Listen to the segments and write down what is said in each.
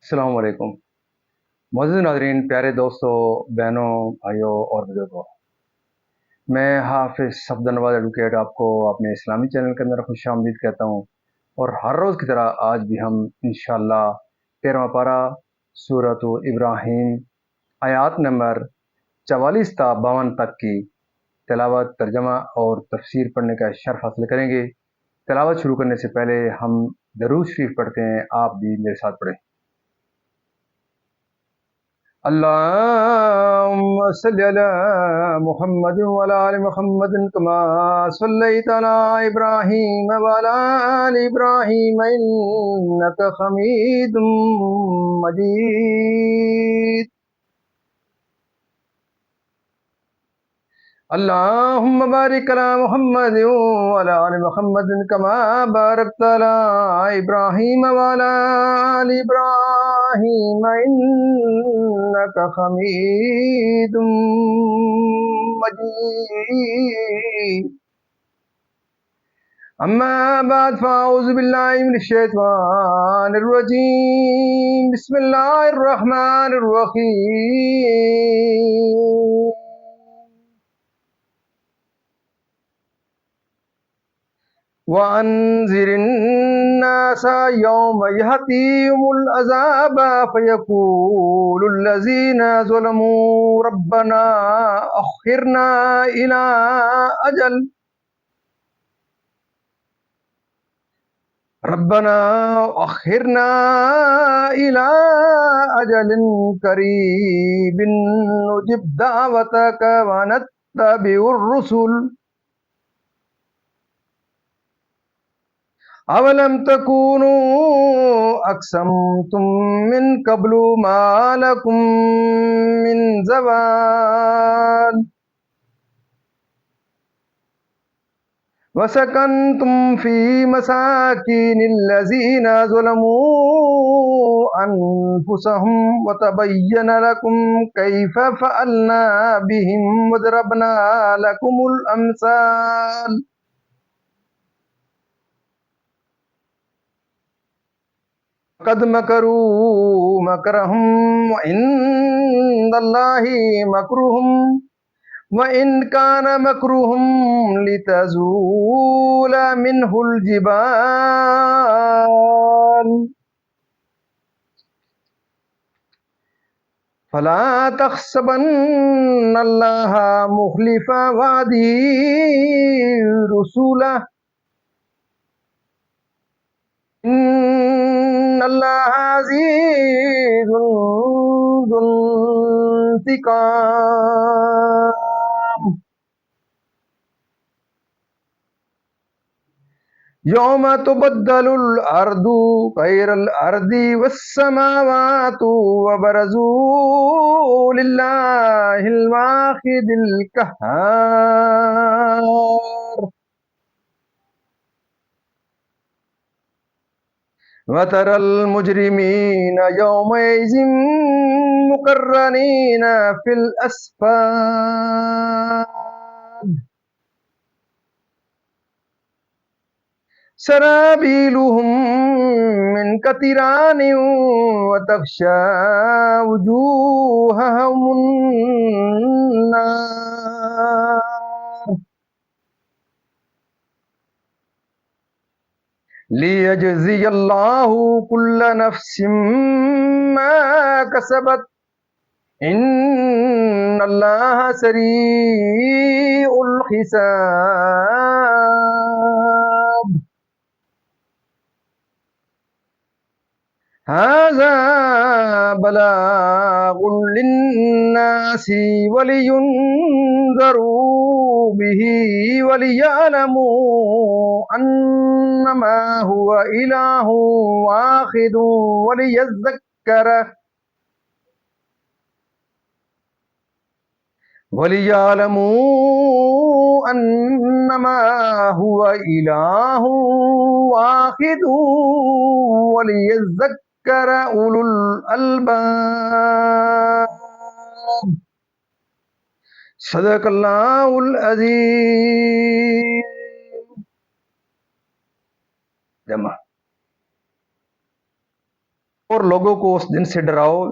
السلام علیکم معزز ناظرین، پیارے دوستوں، بہنوں، بھائیوں اور بزرگوں، میں حافظ صفدر نواز ایڈوکیٹ آپ کو اپنے اسلامی چینل کے اندر خوش آمدید کہتا ہوں، اور ہر روز کی طرح آج بھی ہم انشاءاللہ 13واں پارہ سورۃ ابراہیم آیات نمبر 44 تا 52 تک کی تلاوت، ترجمہ اور تفسیر پڑھنے کا شرف حاصل کریں گے۔ تلاوت شروع کرنے سے پہلے ہم درود شریف پڑھتے ہیں، آپ بھی میرے ساتھ پڑھیں۔ اللهم صل على محمد وعلى آل محمد كما صليت على إبراهيم وعلى آل إبراهيم إنك حميد مجيد. اللهم بارك على محمد وعلى آل محمد كما باركت على إبراهيم وعلى آل إبراهيم إنك حميد مجيد. أما بعد فأعوذ بالله من الشيطان الرجيم. بسم الله الرحمن الرحيم. وَأَنذِرِ النَّاسَ يَوْمَ يَأْتِيهِمُ الْعَذَابُ فَيَقُولُ الَّذِينَ ظَلَمُوا رَبَّنَا أَخِّرْنَا إِلَى أَجَلٍ قَرِيبٍ نُجِبْ دَعْوَتَكَ وَنَتَّبِعِ الرُّسُلَ اولم تکونوا اقسمتم من قبل ما لکم من زوال وسکنتم فی مساکین الذین ظلموا انفسهم وتبین لکم کیف فعلنا بهم وضربنا لکم الامثال. قد مکروا مکرهم وعند اللہ مکرهم وإن كان مكرهم لتزول منه الجبال فلا تحسبن الله مخلف وعده رسوله إن الله عزيز ذو انتقام. يوم تبدل الأرض غير الأرض والسماوات وبرزوا لله الواحد القهار. وترى المجرمين يومئذ مقرنين في الأصفاد سرابيلهم من قطران وتغشى وجوههم النار. ليجزي الله كل نفس ما كسبت إن الله سريع الحساب. هذا بلاغ للناس ولينذروا به وليعلموا أنما هو إله واحد وليعلموا أنما هو إله واحد وليذكر أولو الألباب. صدق اللہ العظیم. جمع اور لوگوں کو اس دن سے ڈراؤ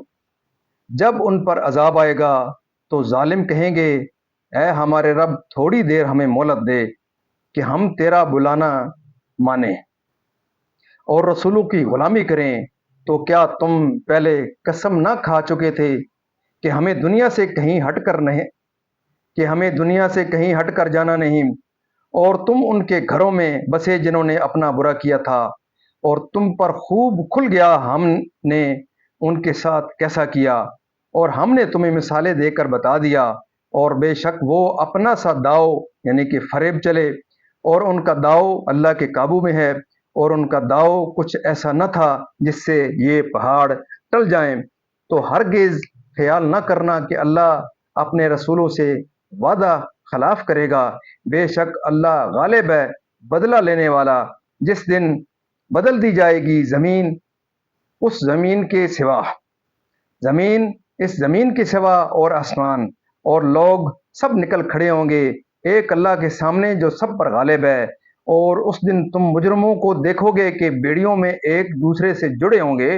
جب ان پر عذاب آئے گا تو ظالم کہیں گے اے ہمارے رب تھوڑی دیر ہمیں مہلت دے کہ ہم تیرا بلانا مانیں اور رسولوں کی غلامی کریں۔ تو کیا تم پہلے قسم نہ کھا چکے تھے کہ ہمیں دنیا سے کہیں ہٹ کر نہیں کہ ہمیں دنیا سے کہیں ہٹ کر جانا نہیں، اور تم ان کے گھروں میں بسے جنہوں نے اپنا برا کیا تھا، اور تم پر خوب کھل گیا ہم نے ان کے ساتھ کیسا کیا، اور ہم نے تمہیں مثالیں دے کر بتا دیا، اور بے شک وہ اپنا سا داؤ یعنی کہ فریب چلے، اور ان کا داؤ اللہ کے قابو میں ہے، اور ان کا داؤ کچھ ایسا نہ تھا جس سے یہ پہاڑ ٹل جائیں۔ تو ہرگز خیال نہ کرنا کہ اللہ اپنے رسولوں سے وعدہ خلاف کرے گا، بے شک اللہ غالب ہے، بدلہ لینے والا۔ جس دن بدل دی جائے گی زمین اس زمین کے سوا زمین اس زمین کے سوا اور آسمان اور لوگ سب نکل کھڑے ہوں گے ایک اللہ کے سامنے جو سب پر غالب ہے، اور اس دن تم مجرموں کو دیکھو گے کہ بیڑیوں میں ایک دوسرے سے جڑے ہوں گے،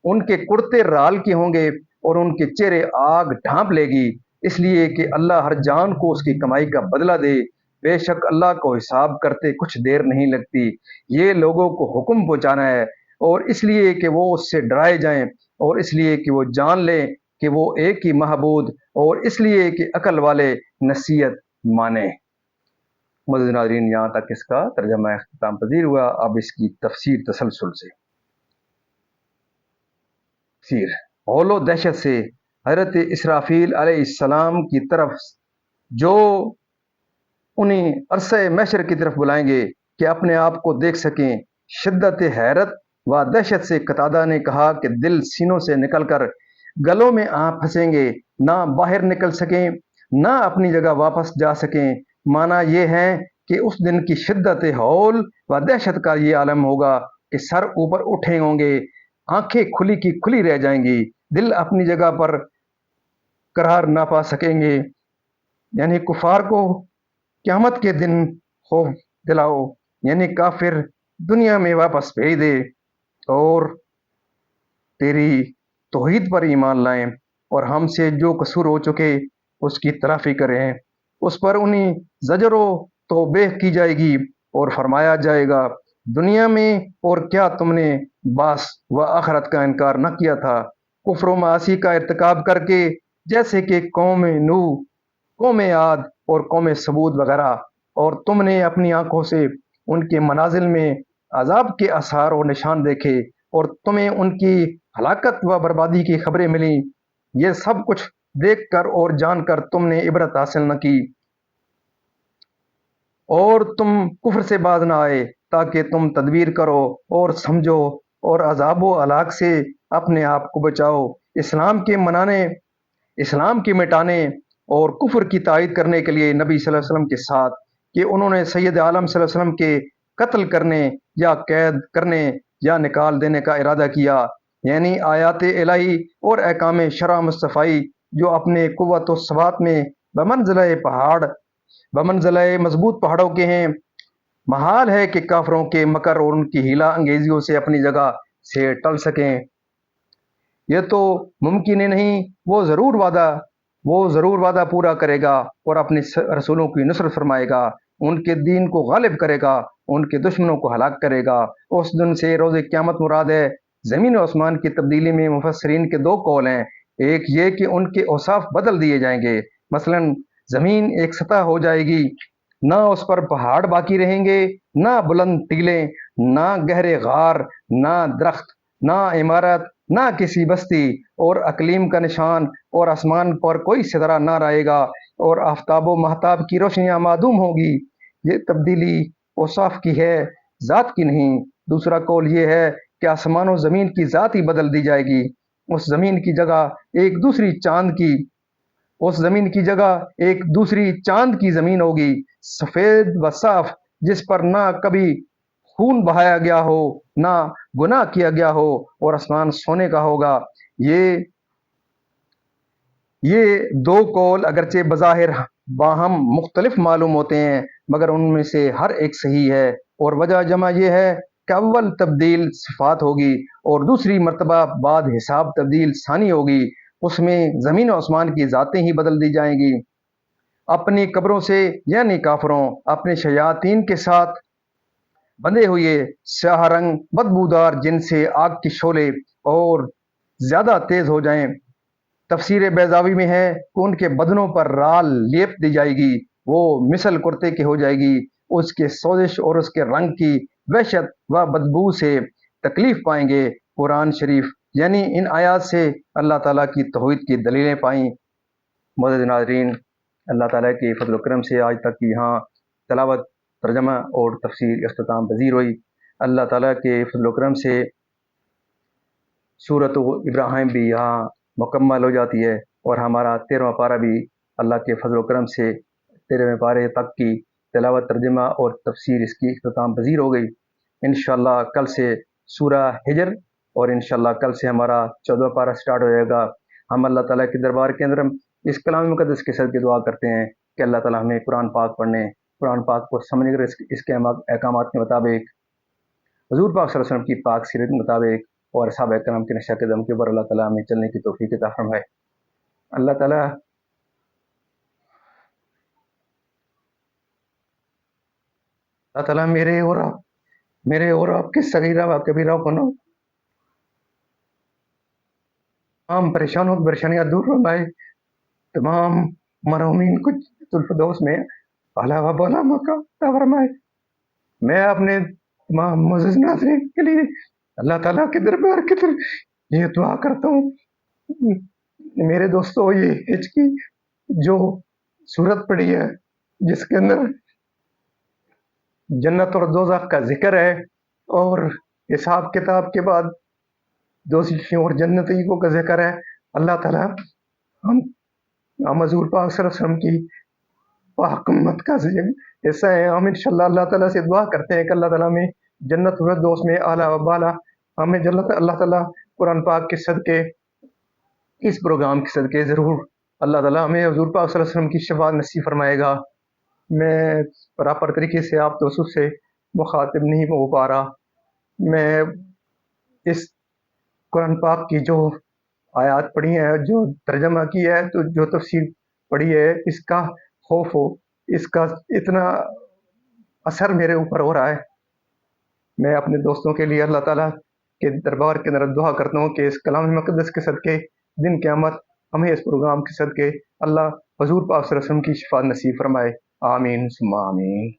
ان کے کرتے رال کے ہوں گے اور ان کے چہرے آگ ڈھانپ لے گی، اس لیے کہ اللہ ہر جان کو اس کی کمائی کا بدلہ دے، بے شک اللہ کو حساب کرتے کچھ دیر نہیں لگتی۔ یہ لوگوں کو حکم پہنچانا ہے، اور اس لیے کہ وہ اس سے ڈرائے جائیں، اور اس لیے کہ وہ جان لیں کہ وہ ایک ہی معبود، اور اس لیے کہ عقل والے نصیحت مانیں۔ معزز ناظرین، یہاں تک اس کا ترجمہ اختتام پذیر ہوا۔ اب اس کی تفسیر تسلسل سے تفسیر ہول و دہشت سے حضرت اسرافیل علیہ السلام کی طرف جو انہیں عرصہ محشر کی طرف بلائیں گے کہ اپنے آپ کو دیکھ سکیں۔ شدت حیرت و دہشت سے قتادہ نے کہا کہ دل سینوں سے نکل کر گلوں میں آ پھنسیں گے، نہ باہر نکل سکیں نہ اپنی جگہ واپس جا سکیں۔ معنی یہ ہے کہ اس دن کی شدت ہول و دہشت کا یہ عالم ہوگا کہ سر اوپر اٹھے ہوں گے، آنکھیں کھلی کی کھلی رہ جائیں گی، دل اپنی جگہ پر قرار نہ پا سکیں گے۔ یعنی کفار کو قیامت کے دن خوف دلاؤ، یعنی کافر دنیا میں واپس بھیج دے اور تیری توحید پر ایمان لائیں، اور ہم سے جو قصور ہو چکے اس کی تلافی کریں۔ اس پر انہیں زجر و توبہ کی جائے گی اور فرمایا جائے گا دنیا میں اور کیا تم نے باس و آخرت کا انکار نہ کیا تھا، کفر و معاصی کا ارتکاب کر کے، جیسے کہ قوم نوح، قوم عاد اور قوم ثمود وغیرہ، اور تم نے اپنی آنکھوں سے ان کے منازل میں عذاب کے آثار اور نشان دیکھے، اور تمہیں ان کی ہلاکت و بربادی کی خبریں ملیں۔ یہ سب کچھ دیکھ کر اور جان کر تم نے عبرت حاصل نہ کی، اور تم کفر سے باز نہ آئے تاکہ تم تدبیر کرو اور سمجھو اور عذاب و ہلاک سے اپنے آپ کو بچاؤ۔ اسلام کے مٹانے اور کفر کی تائید کرنے کے لیے نبی صلی اللہ علیہ وسلم کے ساتھ کہ انہوں نے سید عالم صلی اللہ علیہ وسلم کے قتل کرنے یا قید کرنے یا نکال دینے کا ارادہ کیا، یعنی آیات الہی اور احکام شرع مصطفی جو اپنے قوت و ثبات میں بمنزلہ مضبوط پہاڑوں کے ہیں، محال ہے کہ کافروں کے مکر اور ان کی ہیلا انگیزیوں سے اپنی جگہ سے ٹل سکیں۔ یہ تو ممکن ہی نہیں، وہ ضرور وعدہ پورا کرے گا اور اپنے رسولوں کی نصرت فرمائے گا، ان کے دین کو غالب کرے گا، ان کے دشمنوں کو ہلاک کرے گا۔ اس دن سے روز قیامت مراد ہے۔ زمین و آسمان کی تبدیلی میں مفسرین کے دو قول ہیں، ایک یہ کہ ان کے اوصاف بدل دیے جائیں گے، مثلا زمین ایک سطح ہو جائے گی، نہ اس پر پہاڑ باقی رہیں گے، نہ بلند ٹیلے، نہ گہرے غار، نہ درخت، نہ عمارت، نہ کسی بستی اور اقلیم کا نشان، اور آسمان پر کوئی ستارہ نہ رہے گا، اور آفتاب و مہتاب کی روشنیاں معدوم ہوگی۔ یہ تبدیلی اوصاف کی ہے، ذات کی نہیں۔ دوسرا قول یہ ہے کہ آسمان و زمین کی ذات ہی بدل دی جائے گی، اس زمین کی جگہ ایک دوسری چاند کی زمین ہوگی، سفید و صاف، جس پر نہ کبھی خون بہایا گیا ہو نہ گناہ کیا گیا ہو، اور آسمان سونے کا ہوگا۔ یہ دو قول اگرچہ بظاہر باہم مختلف معلوم ہوتے ہیں، مگر ان میں سے ہر ایک صحیح ہے، اور وجہ جمع یہ ہے کا اول تبدیل صفات ہوگی اور دوسری مرتبہ بعد حساب تبدیل ثانی ہوگی، اس میں زمین و آسمان کی ذاتیں ہی بدل دی جائیں گی۔ اپنی قبروں سے یعنی کافروں اپنے شیاطین کے ساتھ بندھے ہوئے سیاہ رنگ بدبودار جن سے آگ کے شعلے اور زیادہ تیز ہو جائیں۔ تفسیر بیضاوی میں ہے کہ ان کے بدنوں پر رال لیپ دی جائے گی، وہ مثل کرتے کے ہو جائے گی، اس کے سوزش اور اس کے رنگ کی وحشت و بدبو سے تکلیف پائیں گے۔ قرآن شریف یعنی ان آیات سے اللہ تعالیٰ کی توحید کی دلیلیں پائیں۔ معزز ناظرین، اللہ تعالیٰ کے فضل و کرم سے آج تک یہاں تلاوت، ترجمہ اور تفسیر اختتام پذیر ہوئی۔ اللہ تعالیٰ کے فضل و کرم سے سورۃ ابراہیم بھی یہاں مکمل ہو جاتی ہے اور ہمارا 13واں پارہ بھی اللہ کے فضل و کرم سے 13ویں پارے تک کی تلاوت، ترجمہ اور تفسیر اس کی اختتام پذیر ہو گئی۔ انشاءاللہ کل سے سورہ ہجر اور انشاءاللہ کل سے ہمارا 14واں پارہ سٹارٹ ہو جائے گا۔ ہم اللہ تعالیٰ کے دربار کے اندر اس کلام مقدس کے صدقے دعا کرتے ہیں کہ اللہ تعالیٰ ہمیں قرآن پاک پڑھنے، قرآن پاک کو سمجھ کر اس کے احکامات کے مطابق، حضور پاک صلی اللہ علیہ وسلم کی پاک سیرت کے مطابق اور صحابہ کرام کے نقشہ قدم کے اوپر اللہ تعالیٰ ہمیں چلنے کی توفیق عطا فرمائے۔ اللہ تعالیٰ میرے اور آپ کے صغیرہ و کبیرہ گناہوں، تمام پریشانوں کی پریشانیاں دور فرمائے، تمام مرحومین کو الفردوس میں اعلیٰ و بالا مقام عطا فرمائے۔ میں اپنے تمام معزز ناظرین کے لیے اللہ تعالیٰ کے دربار کی طرف یہ دعا کرتا ہوں، میرے دوستو، یہ ہج کی جو صورت پڑی ہے جس کے اندر جنت اور دوزخ کا ذکر ہے اور حساب کتاب کے بعد دوزخیوں اور جنتیوں کا ذکر ہے، اللہ تعالیٰ ہم حضور پاک صلی اللہ علیہ وسلم کی پاک امت کا حصہ ہے۔ ہم انشاءاللہ اللہ تعالیٰ سے دعا کرتے ہیں کہ اللہ تعالیٰ میں جنت الفردوس میں اعلیٰ و بالا ہمیں اللہ تعالیٰ قرآن پاک کے صدقے، اس پروگرام کے صدقے ضرور اللہ تعالیٰ ہمیں حضور پاک صلی اللہ علیہ وسلم کی شفاعت نصیب فرمائے گا۔ میں پراپر طریقے سے آپ دوستوں سے مخاطب نہیں ہو پا رہا، میں اس قرآن پاک کی جو آیات پڑھی ہیں، جو ترجمہ کی ہے، تو جو تفسیر پڑھی ہے، اس کا خوف ہو، اس کا اتنا اثر میرے اوپر ہو رہا ہے۔ میں اپنے دوستوں کے لیے اللہ تعالیٰ کے دربار کے اندر دعا کرتا ہوں کہ اس کلام مقدس کے صدقے دن قیامت ہمیں اس پروگرام کے صدقے اللہ حضور پاک صلی اللہ علیہ وسلم کی شفاعت نصیب فرمائے۔ آمین ثم آمین۔